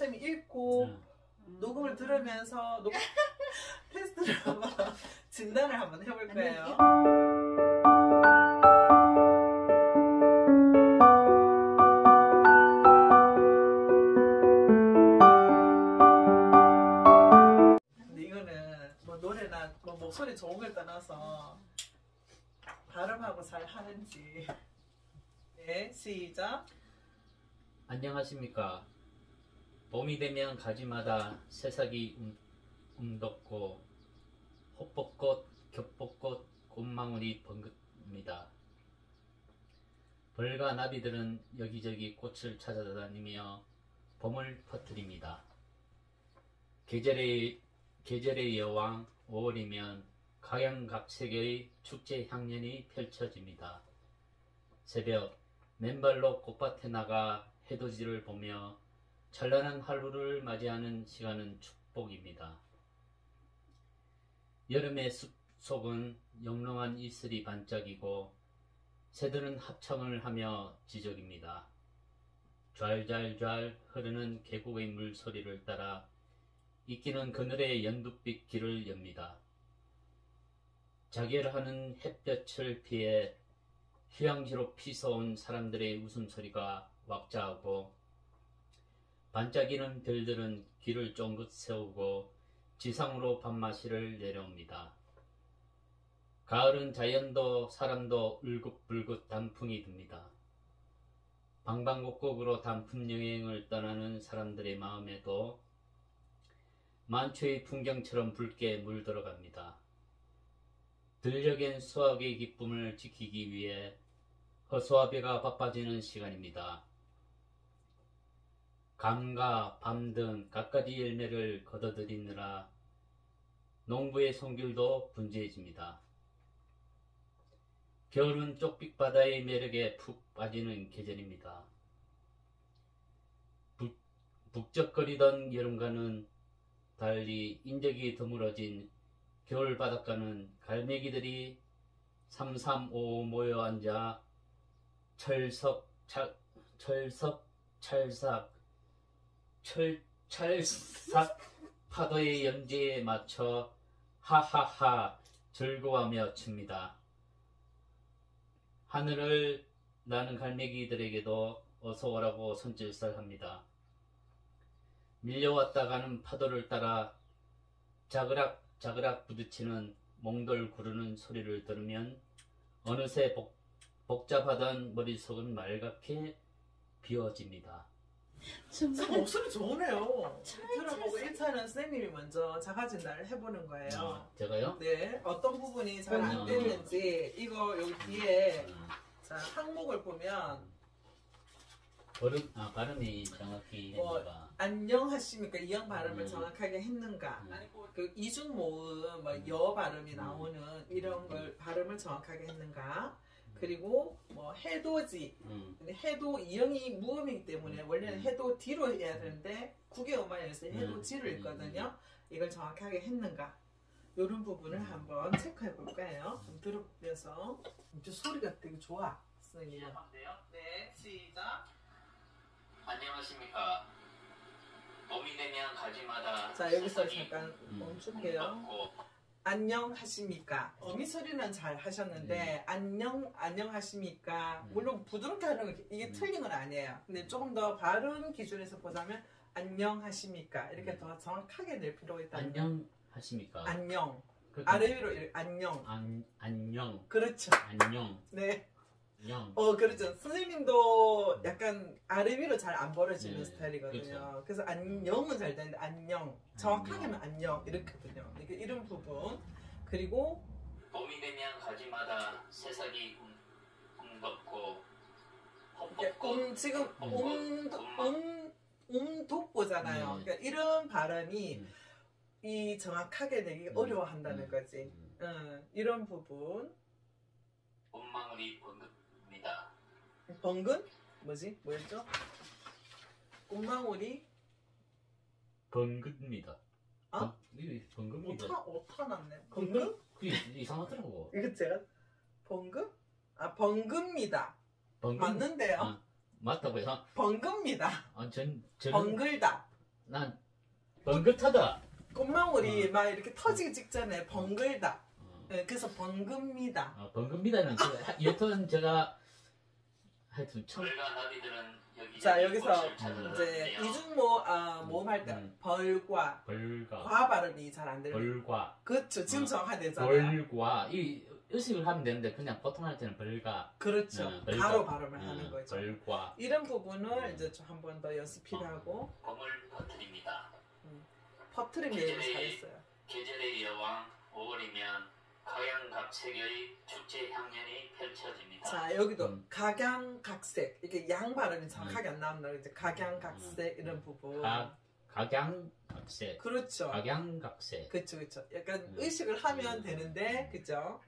선생님이 읽고 녹음을 들으면서 테스트를 한번 진단을 한번 해볼 거예요. 근데 이거는 뭐 노래나 뭐 목소리 좋은 걸 떠나서 발음하고 잘 하는지. 네, 시작. 안녕하십니까. 봄이 되면 가지마다 새싹이 돋고 호벚꽃, 겹벚꽃, 꽃망울이 번긋입니다. 벌과 나비들은 여기저기 꽃을 찾아다니며 봄을 퍼뜨립니다. 계절의 여왕 5월이면 각양각색의 축제 향연이 펼쳐집니다. 새벽 맨발로 꽃밭에 나가 해돋이를 보며 찬란한 하루를 맞이하는 시간은 축복입니다. 여름의 숲속은 영롱한 이슬이 반짝이고 새들은 합창을 하며 지저깁니다. 좔좔 흐르는 계곡의 물소리를 따라 이끼는 그늘의 연두빛 길을 엽니다. 자결하는 햇볕을 피해 휴양지로 피서온 사람들의 웃음소리가 왁자하고 반짝이는 별들은 길을 쫑긋 세우고 지상으로 밤마시를 내려옵니다. 가을은 자연도 사람도 울긋불긋 단풍이 듭니다. 방방곡곡으로 단풍 여행을 떠나는 사람들의 마음에도 만초의 풍경처럼 붉게 물들어갑니다. 들녘엔 수확의 기쁨을 지키기 위해 허수아비가 바빠지는 시간입니다. 감과 밤 등 갖가지 열매를 거둬들이느라 농부의 손길도 분주해집니다. 겨울은 쪽빛바다의 매력에 푹 빠지는 계절입니다. 북적거리던 여름과는 달리 인적이 드물어진 겨울 바닷가는 갈매기들이 삼삼오오 모여 앉아 철삭 파도의 염지에 맞춰 하하하 즐거워하며 춥니다. 하늘을 나는 갈매기들에게도 어서오라고 손질살합니다. 밀려왔다 가는 파도를 따라 자그락 부딪히는 몽돌 구르는 소리를 들으면 어느새 복잡하던 머릿속은 맑게 비워집니다. 목소리 좋으네요. 들어보고 1차는 선생님이 먼저 자가진단을 해보는 거예요. 제가요? 네, 어떤 부분이 잘 안 되는지 이거 여기 뒤에 자 항목을 보면 발음이 정확히 안녕하십니까 이형 발음을 정확하게 했는가 아니고 그 이중 모음 여 발음이 나오는 이런 걸 발음을 정확하게 했는가 그리고 뭐 해도지 근데 해도 이형이 무음이기 때문에 원래는 해도 뒤로 해야 되는데 국외음악에서 해도지를 읽거든요. 이걸 정확하게 했는가 이런 부분을 한번 체크해 볼까요? 좀 들어보면서 이제 소리가 되게 좋아. 선생님. 네, 시작. 안녕하십니까. 봄이 되면 가지마다 자 여기서 잠깐 멈출게요. 안녕하십니까. 어미 소리는 잘 하셨는데 안녕하십니까. 물론 부드럽게 하는 거 이게 틀린 건 아니에요. 근데 조금 더 발음 기준에서 보자면 안녕하십니까 이렇게 더 정확하게 낼 필요가 있다. 안녕하십니까. 안녕. 아래 위로 안녕. 안녕. 그렇죠. 안녕. 네. 안녕. 그렇죠. 선생님도 약간 아래 위로 잘 안 벌어지는 스타일이거든요. 그렇죠. 그래서 안녕은 잘 되는데 안녕. 정확하게 하면 안녕 이렇거든요. 이런 부분. 그리고 봄이 되면 가지마다 새싹이 돋고 지금 돋보잖아요. 그러니까 이런 발음이 이 정확하게 되기 어려워한다는 거지. 이런 부분. 꽃망울이 번긋입니다. 번근? 뭐였죠? 꽃망울이 번긋입니다. 아? 번긋입니다. 오타 났네. 번근? 그게 이상하더라고. 이거 제가 번근? 번급니다. 맞는데요? 맞다고요? 번급니다. 저는 번글다. 난 번긋하다. 콧망울이 막 이렇게 터지기 직전에 번글다. 네, 그래서 번급니다. 번긋미다는 여튼 제가 하여튼 처음. 자 여기서 이제 이중모 모음할 때 벌과 과 발음이 잘 안 들려요. 벌과. 그렇죠. 지금 정확하되잖아요. 벌과 이 의식을 하면 되는데 그냥 보통 할 때는 벌가. 그렇죠. 가로 발음을 하는 거죠. 벌과. 이런 부분을 이제 한 번 더 연습 필요하고. 봄을 퍼뜨립니다. 퍼뜨림 예를 잘했어요. 계절의 여왕 5월이면 각양각색의 축제 향연이 펼쳐집니다. 자 여기도 각양각색 이렇게 양 발음이 정확하게 안 나온다. 이제 각양각색 이런 부분. 각양각색. 그렇죠. 각양각색. 그렇죠, 그렇죠. 약간 의식을 하면 되는데, 그죠?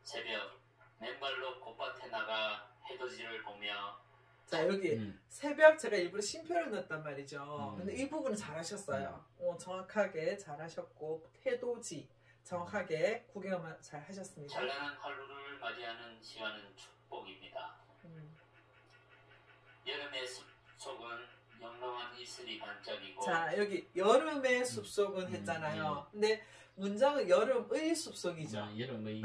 새벽 맨발로 꽃밭에 나가 해돋이를 보며. 자 여기 새벽 제가 일부러 쉼표를 넣었단 말이죠. 근데 이 부분은 잘하셨어요. 정확하게 잘하셨고 해돋이 정확하게 구경을 잘 하셨습니다. 찬란한 하루를 맞이하는 시간은 축복입니다. 여름의 숲속은 영롱한 이슬이 반짝이고. 자 여기 여름의 숲속은 했잖아요. 근데 문장은 여름의 숲속이죠. 여름의.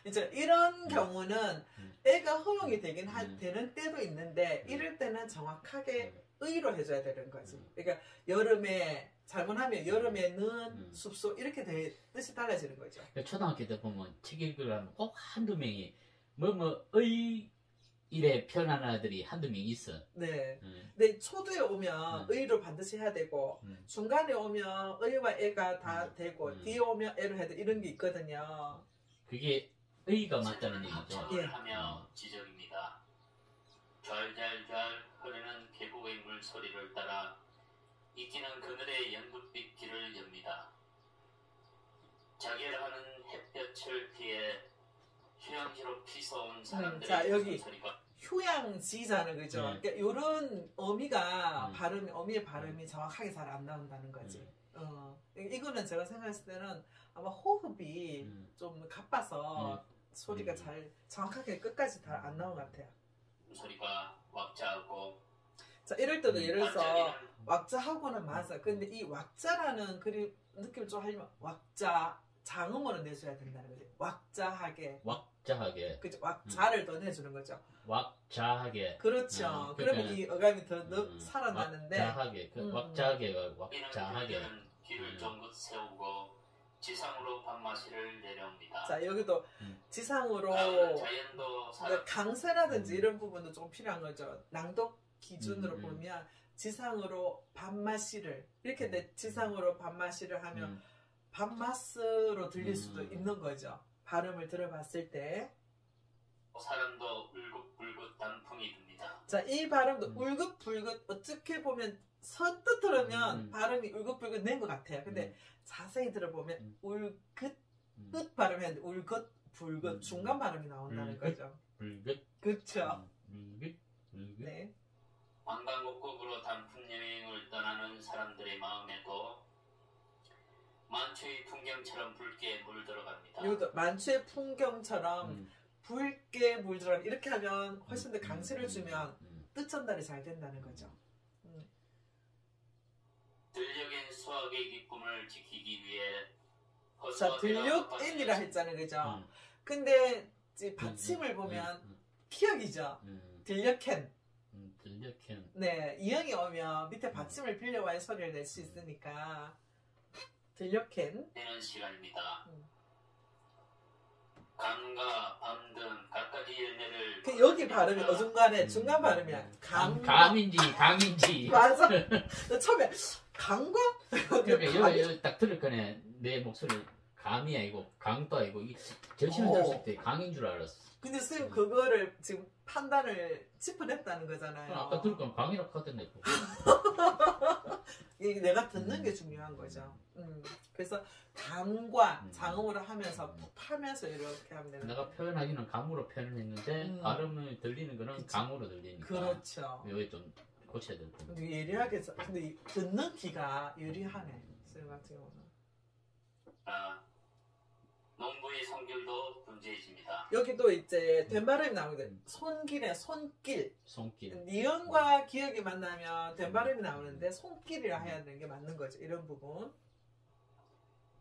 이제 이런 경우는 애가 허용이 되긴 되는 때도 있는데 이럴 때는 정확하게 의로 해줘야 되는 거지. 그러니까 여름에 잘못하면 여름에는 숲속 이렇게 뜻이 달라지는 거죠. 초등학교 때 보면 책 읽으려면 꼭 한두 명이 뭐의 이래 표현하는 아들이 한두 명 있어. 네. 근데 초두에 오면 의로 반드시 해야 되고 중간에 오면 의와 애가 다 되고 뒤에 오면 애로 해야 돼. 이런 게 있거든요. 그게 의가 맞다는 얘기죠. 예. 하며 지적입니다. 좔좔 흐르는 계곡의 물 소리를 따라 이끼는 그늘의 연두빛 길을 엽니다. 자결하는 햇볕을 피해 휴양지로 피서온 사람들의 자 여기 소리가. 휴양지잖아요, 그죠? 그러니까 이런 어미가 어미의 발음이 정확하게 잘 안 나온다는 거지. 이거는 제가 생각했을 때는 아마 호흡이 좀 가빠서 소리가 잘 정확하게 끝까지 다 안 나온 것 같아요. 소리가 왁자하고. 자 이럴 때도 예를 들어서 왁자하고는 맞아. 근데 이 왁자라는 느낌을 좀 하려면 왁자 장음으로 내줘야 된다는 거지. 왁자하게. 왁자하게. 그죠? 왁자를 더 내주는 거죠. 왁자하게. 그렇죠. 그러면 이 어감이 더 살아나는데. 왁자하게. 왁자하게가 왁자하게. 길을 쫑긋 세우고 지상으로 밤마시를 내려옵니다. 자 여기도 지상으로 그러니까 강세라든지 이런 부분도 좀 필요한 거죠. 낭독 기준으로 보면 지상으로 밤마시를 이렇게 지상으로 밤마시를 하면 밤마스로 들릴 수도 있는 거죠. 발음을 들어봤을 때. 사람도 울긋불긋 단풍이 듭니다. 자, 이 발음도 울긋불긋 어떻게 보면 선뜻 들으면 발음이 울긋불긋 낸 것 같아요. 근데 자세히 들어보면 울긋 발음이 울긋불긋 중간 발음이 나온다는 거죠. 불긋. 그렇죠. 불긋. 네. 방방곡곡으로 단풍 여행을 떠나는 사람들의 마음에도 만추의 풍경처럼 붉게 물들어갑니다. 이것도 만추의 풍경처럼 붉게 물들어갑니다. 이렇게 하면 훨씬 더 강세를 주면 뜻 전달이 잘 된다는 거죠. 들녘엔 수학의 기쁨을 지키기 위해 자, 들녘엔이라 했잖아요, 그죠? 근데 이제 받침을 보면 피역이죠. 들녘엔. 들녘엔. 네, 이형이 오면 밑에 받침을 빌려와야 소리를 낼 수 있으니까 들녘엔. 되는 시간입니다. 강과 밤 등 갖가지 열매를. 여기 발음이 어중간해 중간 발음이야. 감인지. 맞아. 나 처음에 강과. 그러니까 여기 딱 들을 거네. 내 목소리 감이 아니고 강도 아니고 절친을 들었을 때 강인 줄 알았어. 근데 선생님 그거를 지금 판단을 짚어냈다는 거잖아요. 아까 들을 건 강이라고 하던데. 내가 듣는 게 중요한 거죠. 그래서 감과 장음으로 하면서 파면서 이렇게 하면 되는 내가 표현하기는 감으로 표현을 했는데 발음을 들리는 거는 그치. 강으로 들리니까. 그렇죠. 여기 좀 고쳐야 될 것 같아요. 예리하게 근데 듣는 귀가 예리하네. 선생님 같은 경우는. 농부의 성질도 분주해집니다. 여기도 이제 된발음이 나오거든. 손길에 손길. 손길. 니은과 기억이 만나면 된발음이 나오는데 손길이라 해야 되는 게 맞는 거죠. 이런 부분.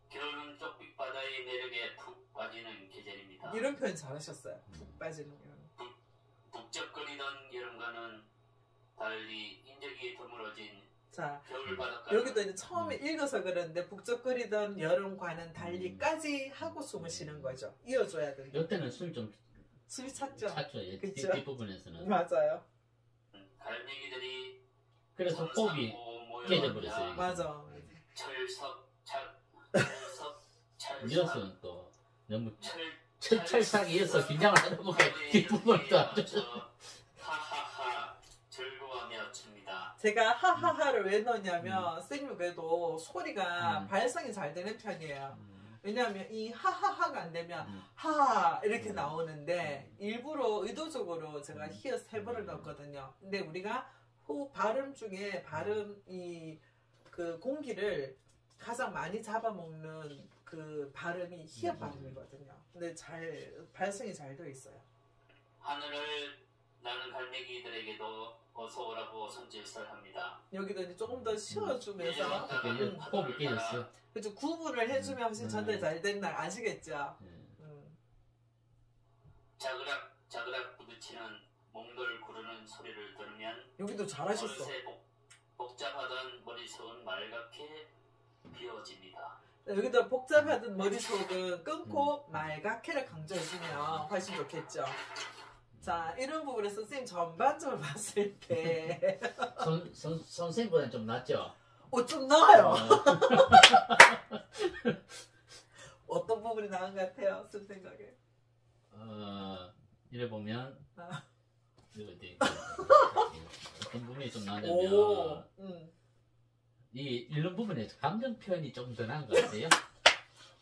겨울은 쪽빛 바다의 매력에 푹 빠지는 계절입니다. 이런 표현 잘하셨어요. 푹 빠지는 거. 북적거리던 여름과는 달리 인적이 드물어진 자, 겨울 바닷가. 여기도 이제 처음에 읽어서 그러는데 북적거리던 여름과는 달리까지 하고 숨을 쉬는 거죠. 이어줘야 된다. 이때는 숨이 좀 숨이 찼죠. 찼죠. 그쵸? 뒷부분에서는. 맞아요. 갈매기들이 그래서 호흡이 깨져버렸어요. 맞아. 이어서는 또 너무 철철삭 이어서 긴장을 하다 보니까 뒷부분을 또 안 줘. 하하하 즐거워하며 춥니다. 제가 하하하를 왜 넣냐면 선생님 그래도 소리가 발성이 잘 되는 편이에요. 왜냐하면 이 하하하가 안 되면 하 이렇게 나오는데 일부러 의도적으로 제가 히읗 3번을 넣었거든요. 근데 우리가 발음 중에 발음 그 공기를 가장 많이 잡아먹는 그 발음이 히읗 발음이거든요. 근데 발성이 잘 되어 있어요. 하늘을 나는 갈매기들에게도 어서 오라고 손질설합니다. 여기도 이제 조금 더 쉬어주면서 호흡이 깨졌어요. 그렇죠. 구분을 해주면 훨씬 전달이 잘 된다. 아시겠죠? 자그락 자그락 부딪히는 몽돌 구르는 소리를 들으면 여기도 잘하셨어. 어느새 복잡하던 머릿속은 맑게 비워집니다. 여기도 복잡하던 머릿속은 끊고 맑게를 강조해주면 훨씬 좋겠죠. 자, 이런 부분에서 선생님 전반적으로 봤을 때 선생님보다는 좀 낫죠? 좀 나아요. 어떤 부분이 나은 것 같아요? 쓴 생각에. 이래 보면 어디 어떤 부분이 좀 나냐면 이 이런 부분에 감정 표현이 좀 더 나은 것 같아요.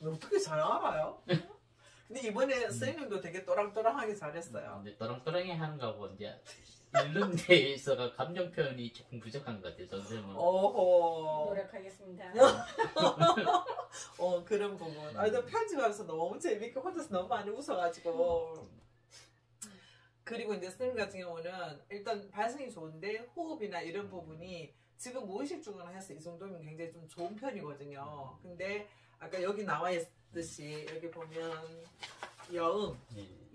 어떻게 잘 알아요? 근데 이번에 선생님도 되게 또랑또랑하게 잘했어요. 근데 또랑또랑해 하는 거하고 이제 이런 데에 있어가 감정 표현이 조금 부족한 것 같아요. 선생님은. 노력하겠습니다. 그런 부분. 나 편집하면서 너무 재밌게 혼자서 너무 많이 웃어가지고. 그리고 이제 선생님 같은 경우는 일단 발성이 좋은데 호흡이나 이런 부분이 지금 무의식 중으로 해서 이 정도면 굉장히 좀 좋은 편이거든요. 근데 아까 여기 나와 있듯이 여기 보면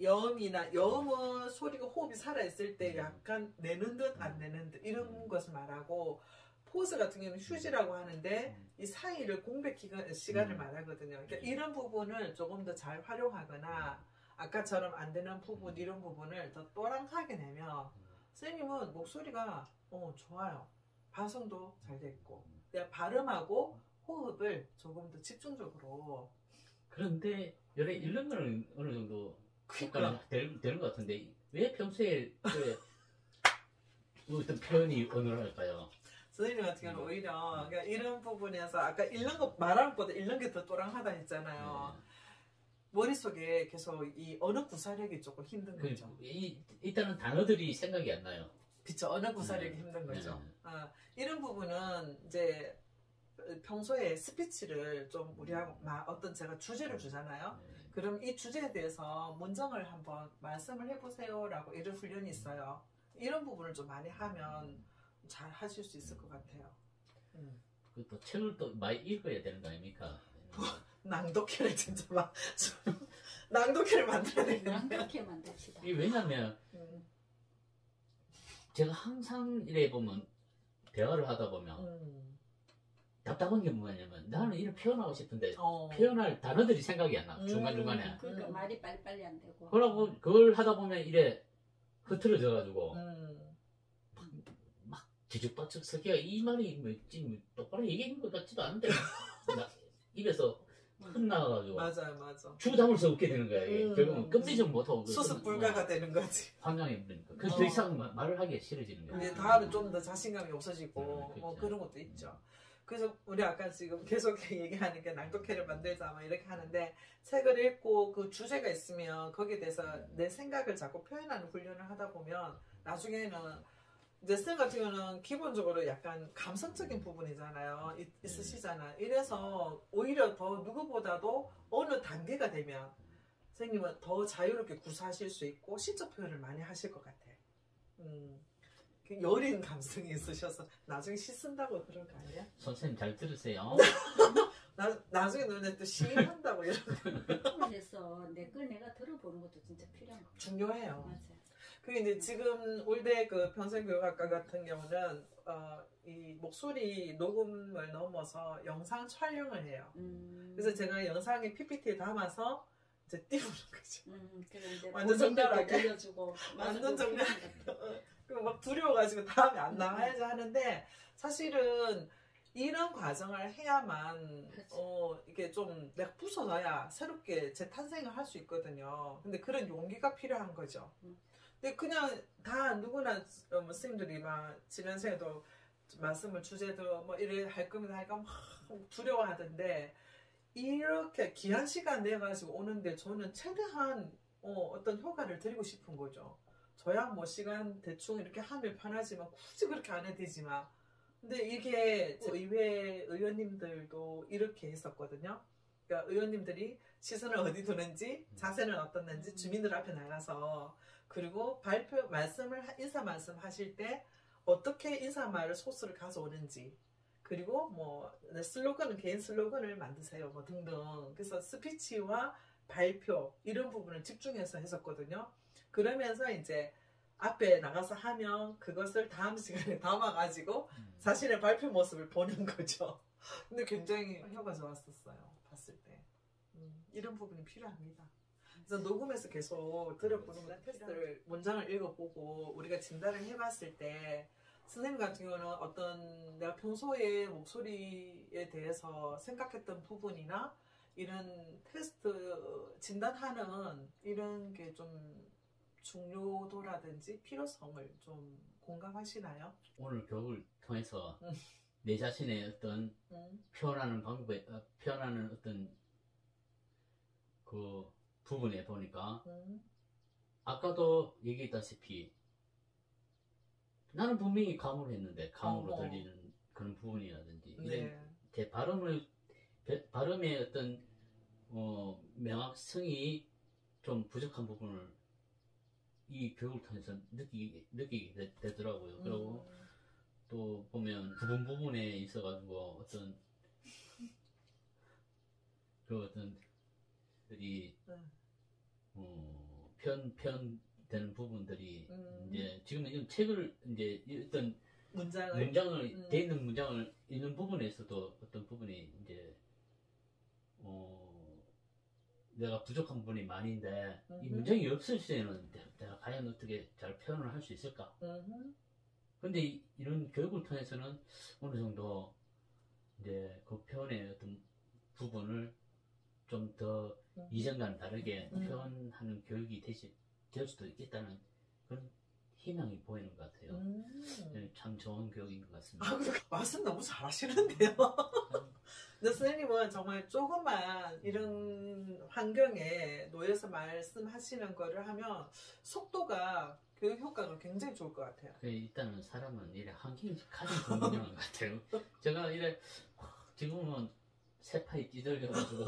여음은 소리가 호흡이 살아있을 때 약간 내는 듯 안 내는 듯 이런 것을 말하고 포즈 같은 경우는 휴지라고 하는데 이 사이를 공백 시간을 말하거든요. 그러니까 이런 부분을 조금 더 잘 활용하거나 아까처럼 안 되는 부분 이런 부분을 더 또랑하게 내면 선생님은 목소리가 좋아요. 발성도 잘 돼 있고 내가 발음하고 호흡을 조금 더 집중적으로. 그런데 이런 거는 어느 정도 효과가 되는 것 같은데 왜 평소에 어떤 표현이 어눌할까요? 선생님 같은 경우는 오히려 그러니까 이런 부분에서 아까 읽는 거 말하는 것보다 읽는 게 더 또랑하다 했잖아요. 머릿속에 계속 이 언어 구사력이 조금 힘든 거죠. 일단은 단어들이 생각이 안 나요. 그쵸. 언어 구사력이 힘든 거죠. 이런 부분은 이제 평소에 스피치를 좀 우리하고 어떤 제가 주제를 주잖아요. 그럼 이 주제에 대해서 문장을 한번 말씀을 해보세요 라고 이런 훈련이 있어요. 이런 부분을 좀 많이 하면 잘 하실 수 있을 것 같아요. 또 책을 또 많이 읽어야 되는 거 아닙니까? 낭독회를 진짜 낭독회를 만들어야 되는데. 낭독회 만듭시다. 왜냐면 제가 항상 이래 보면 대화를 하다 보면 답답한 게 뭐냐면 나는 이를 표현하고 싶은데 표현할 단어들이 생각이 안 나. 중간중간에. 그러니까 말이 빨리빨리 안 되고. 그러고 그걸 하다 보면 이래 흐트러져가지고 막 뒤죽박죽 서기가 이 말이 뭐지 똑바로 얘기하는 것 같지도 않은데 입에서 흘러나가가지고 맞아. 주담을 써먹게 되는 거야. 결국은 끝내지 못하고 수습 불가가 되는 거지. 환장이 되니까. 그래서 더 이상 말을 하기가 싫어지는 거야. 근데 다음에 좀 더 자신감이 없어지고 뭐 그런 것도 있죠. 그래서 우리 아까 지금 계속 얘기하는 게 낭독회를 만들자 막 이렇게 하는데 책을 읽고 그 주제가 있으면 거기에 대해서 내 생각을 자꾸 표현하는 훈련을 하다 보면 나중에는 이제 쌤 같은 경우는 기본적으로 약간 감성적인 부분이잖아요. 있으시잖아. 이래서 오히려 더 누구보다도 어느 단계가 되면 선생님은 더 자유롭게 구사하실 수 있고 시적 표현을 많이 하실 것 같아. 그 여린 감성이 있으셔서 나중에 시 쓴다고 그런 거 아니야? 선생님 잘 들으세요. 나중에 너네 또 시인한다고 이런 거. 그래서 내 걸 내가 들어보는 것도 진짜 필요한 거. 중요해요. 맞아요. 그게 이제 지금 올대 그 평생교육학과 같은 경우는 이 목소리 녹음을 넘어서 영상 촬영을 해요. 그래서 제가 영상에 PPT에 담아서 이제 띄우는 거죠. 완전 정갈하게 들려주고 완전 정갈하게. 막 두려워가지고 다음에 안 나와야지 하는데 사실은 이런 과정을 해야만 이게 좀 내가 부서져야 새롭게 재탄생을 할 수 있거든요. 근데 그런 용기가 필요한 거죠. 근데 그냥 다 누구나 선생님들이 막 지난 생에도 말씀을 주제도 뭐 이래 할 겁니다 하니까 막 두려워하던데 이렇게 귀한 시간 내가지고 오는데 저는 최대한 어떤 효과를 드리고 싶은 거죠. 저야 뭐 시간 대충 이렇게 하면 편하지만 굳이 그렇게 안 해도 되지만 근데 이게 의회 의원님들도 이렇게 했었거든요. 그러니까 의원님들이 시선을 어디 두는지 자세는 어떻는지 주민들 앞에 나가서 그리고 발표 인사 말씀 하실 때 어떻게 인사말을 소스를 가져오는지 그리고 뭐 슬로건은 개인 슬로건을 만드세요 뭐 등등. 그래서 스피치와 발표 이런 부분을 집중해서 했었거든요. 그러면서 이제 앞에 나가서 하면 그것을 다음 시간에 담아가지고 자신의 발표 모습을 보는 거죠. 근데 굉장히 효과 좋았었어요. 봤을 때. 이런 부분이 필요합니다. 그래서 녹음해서 계속 들어보는 테스트를 문장을 읽어보고 우리가 진단을 해봤을 때 선생님 같은 경우는 어떤 내가 평소에 목소리에 대해서 생각했던 부분이나 이런 테스트 진단하는 이런 게 좀 중요도라든지 필요성을 좀 공감하시나요? 오늘 교육을 통해서 내 자신의 어떤 표현하는 방법에 표현하는 어떤 그 부분에 보니까 아까도 얘기했다시피 나는 분명히 감으로 했는데 감으로 들리는 그런 부분이라든지 네. 제 발음의 어떤 명확성이 좀 부족한 부분을 이 교육을 통해서 느끼게 되더라고요. 그리고 또 보면 부분에 있어가지고 어떤 들이 표현되는 부분들이 이제 지금 이 책을 이제 어떤 문장을 돼 있는 문장을 읽는 부분에서도 어떤 부분이 이제 내가 부족한 부분이 많은데 이 문장이 없을 때는 내가 과연 어떻게 잘 표현을 할 수 있을까? 근데 이런 교육을 통해서는 어느 정도 이제 그 표현의 어떤 부분을 좀 더 이전과는 다르게 표현하는 교육이 될 수도 있겠다는 그런 희망이 보이는 것 같아요. 참 좋은 교육인 것 같습니다. 말씀 너무 잘하시는데요. 근데 선생님은 정말 조금만 이런 환경에 놓여서 말씀하시는 거를 하면 속도가 교육 효과가 굉장히 좋을 것 같아요. 일단은 사람은 이래 환경이 가장 중요한 것 같아요. 제가 이래 지금은 세파이 찌들려가지고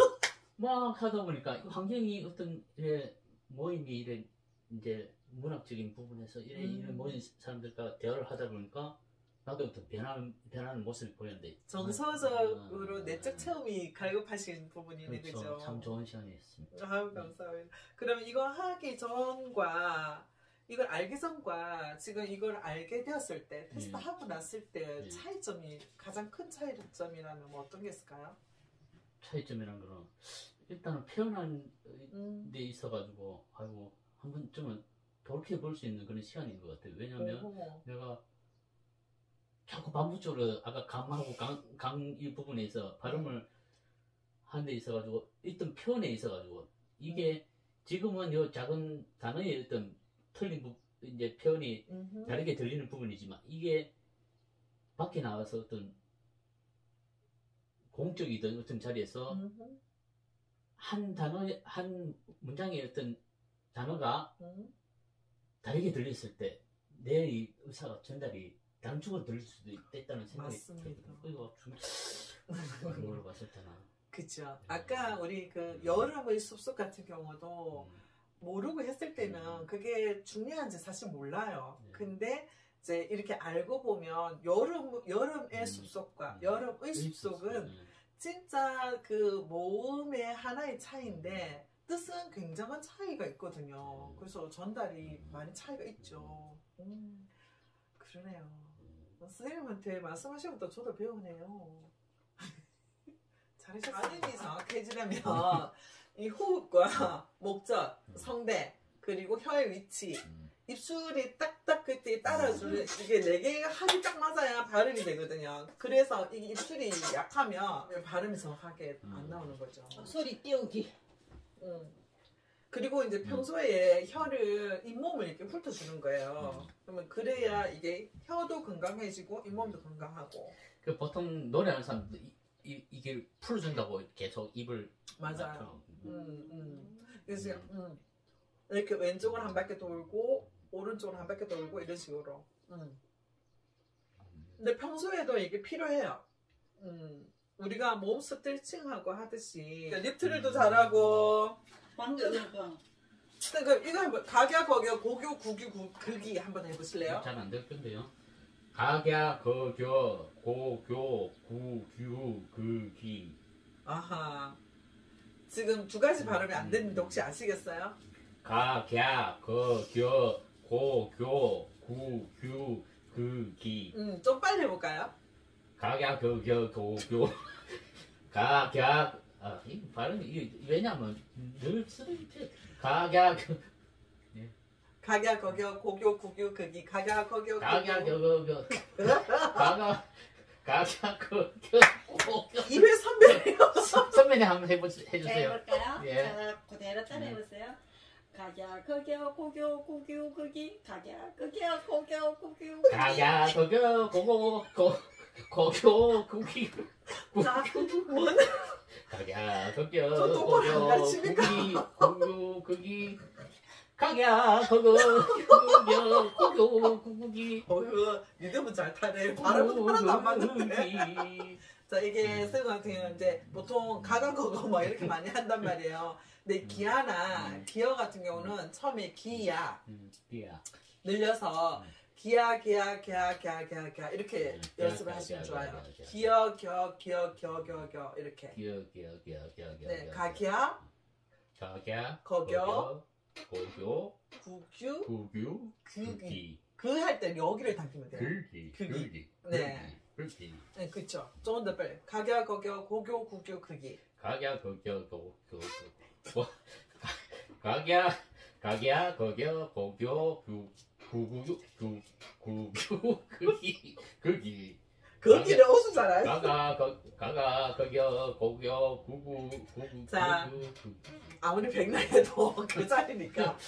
막 하다 보니까 환경이 어떤 이래 모임이 이래 이제 문학적인 부분에서 이런 모인 사람들과 대화를 하다 보니까 나도 어떤 변하는 모습이 보였는데 정서적으로 내적 체험이 갈급하신 부분이네. 그렇죠. 그죠? 참 좋은 시간이었습니다. 아유 감사합니다. 그럼 이거 하기 전과 이걸 알기 전과 지금 이걸 알게 되었을 때 테스트 하고 났을 때 차이점이 가장 큰 차이점이라면 뭐 어떤 게 있을까요? 차이점이란 거는 일단은 표현한 데 있어가지고 아이고 한 번쯤은 돌이켜 볼 수 있는 그런 시간인 것 같아요. 왜냐면 내가 자꾸 반복적으로 아까 감하고 강 이 부분에서 발음을 하는 데 있어가지고 어떤 표현에 있어가지고 이게 지금은 요 작은 단어의 어떤 틀린 이제 표현이 다르게 들리는 부분이지만 이게 밖에 나와서 어떤 공적이든 어떤 자리에서 한 문장의 어떤 단어가 다르게 들렸을 때 내 이 의사가 전달이 다른 쪽으로 들릴 수도 있다는 생각이 맞습니다. 그리고 그걸 봤을 때는 그죠. 아까 우리 그 여름의 숲속 같은 경우도 모르고 했을 때는 그게 중요한지 사실 몰라요. 근데 이제 이렇게 알고 보면 여름의 숲속과 여름의 숲속은 진짜 그 모음의 하나의 차이인데 뜻은 굉장한 차이가 있거든요. 그래서 전달이 많이 차이가 있죠. 그러네요. 선생님한테 말씀하시면서 저도 배우네요. 잘하셨어요. 발음이 정확해지려면 이 호흡과 목적, 성대, 그리고 혀의 위치, 입술이 딱딱 그때 따라주는 이게 네 개가 합이 딱 맞아야 발음이 되거든요. 그래서 이게 입술이 약하면 발음이 정확하게 안 나오는 거죠. 소리 띄우기. 그리고 이제 평소에 혀를 잇몸을 이렇게 훑어주는 거예요. 그러면 그래야 이게 혀도 건강해지고 잇몸도 건강하고. 그 보통 노래하는 사람들 이게 풀어준다고 계속 입을 맞아요. 그래서 이렇게 왼쪽으로 한 바퀴 돌고 오른쪽으로 한 바퀴 돌고 이런 식으로. 근데 평소에도 이게 필요해요. 우리가 몸 스트레칭하고 하듯이 립트릴도 잘하고. 방금 이거 한번 가갸 거겨 고교 구규 극이 한번 해보실래요? 잘 안 될 건데요. 가갸 거겨 고교 구규 극이. 아하. 지금 두 가지 발음이 안 됐는데 혹시 아시겠어요? 가갸 거겨 고교 구규 극이. 좀 빨리 해볼까요? 가갸 거겨 고교 가갸 이 발음이 이게 왜냐면 늘 쓰는 가갸 가갸 거겨 고교 구규 극이 가갸 거겨 가갸 거겨 가갸 거겨 고교. 입에 선배예요. 선배님 한번 해주세요. 해볼까요? 예. 자, 그대로 따라해보세요. 가갸 거겨 고교 구규 극이 가갸 거겨 고교 구규 극이. 가갸 거겨 고교 구기. 자, 뭔? 가갸 거겨 저 똑바로 안 고교 가르칩니까? 구기 구기 가갸 거겨 고교 구기. 어휴, 리듬은 잘 타네. 발음은 하나도 안 맞는데. 자, 이게 쓰고 같은 경우는 이제 보통 가가 거거 뭐 이렇게 많이 한단 말이에요. 근데 기아나 기어 같은 경우는 처음에 기야 기야 늘려서 기야 이렇게 연습을 하시면 좋아요. 기어 겨 이렇게. 기어 네, 가기야 거겨 고교 구규 구규 규기. 그 할 때 여기를 당기면 돼요. 극이. 네. 극이. 네, 그쵸. 조금 더 빨리. 가겨 거겨 고교 구규 극이. 가갸 거겨 가갸 거겨 고교 구규 극이. 거기를 어수 잘해. 가가 거겨 고교 구구 자. 아무리 백날해도 그 자리니까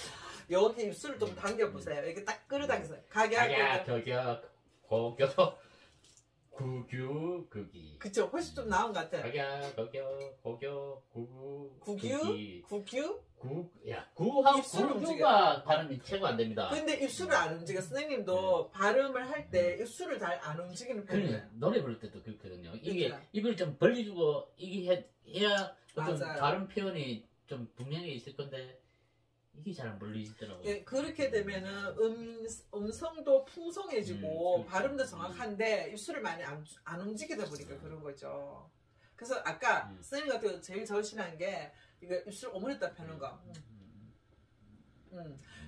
여기 입술을 좀 당겨보세요. 이렇게 딱 끌어당기세요. 가갸 거겨. 거겨 고교 구규 극이. 그쵸. 훨씬 좀 나은 것 같아요. 가갸 거겨 고교 구규 구하고 입술을 구가 발음이 최고 안 됩니다. 근데 입술을 안 움직여. 선생님도 발음을 할 때 입술을 잘 안 움직이는 편이에요. 그래 노래 부를 때도 그렇거든요. 이게 그쵸. 입을 좀 벌려주고 이게 해야 어떤 맞아요. 발음 표현이 좀 분명히 있을 건데 이게 잘 안 벌리더라고요. 예, 그렇게 되면은 음성도 풍성해지고 발음도 정확한데 입술을 많이 안 움직이다 보니까 그런 거죠. 그래서 아까 선생님 같은 경우 제일 절실한 게 이거 입술 오므렸다 펴는 거.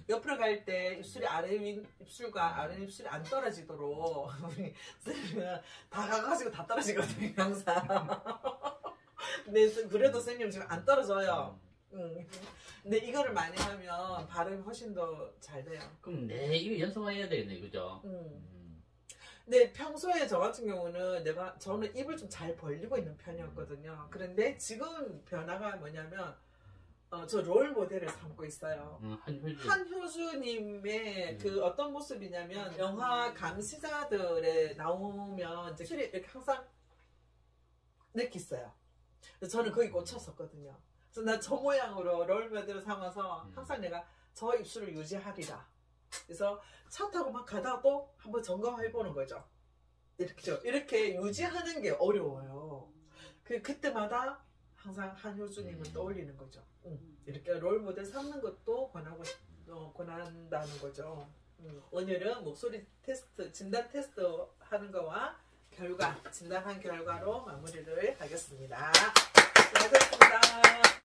옆으로 갈 때 입술이 입술과 아래 입술이 안 떨어지도록 우리 선생님은 다 가가지고 다 떨어지거든요 항상. 근데 그래도 선생님 지금 안 떨어져요. 근데 이거를 많이 하면 발음이 훨씬 더 잘 돼요. 그럼 이거 연습해야 되겠네, 그죠? 근데 평소에 저 같은 경우는 저는 입을 좀 잘 벌리고 있는 편이었거든요. 그런데 지금 변화가 뭐냐면 저 롤 모델을 삼고 있어요. 한효주님의 그 어떤 모습이냐면 영화 감시자들에 나오면 이제 입술이 이렇게 항상 이렇게 있어요. 그래서 저는 거기 꽂혔었거든요. 그래서 나 저 모양으로 롤 모델을 삼아서 항상 내가 저 입술을 유지하리라. 그래서 차 타고 막 가다가 또 한번 점검해 보는 거죠. 이렇게 유지하는 게 어려워요. 그때마다 항상 한효주님을 떠올리는 거죠. 이렇게 롤모델 삼는 것도 권한다는 거죠. 오늘은 목소리 테스트, 진단 테스트 하는 거와 진단한 결과로 마무리를 하겠습니다.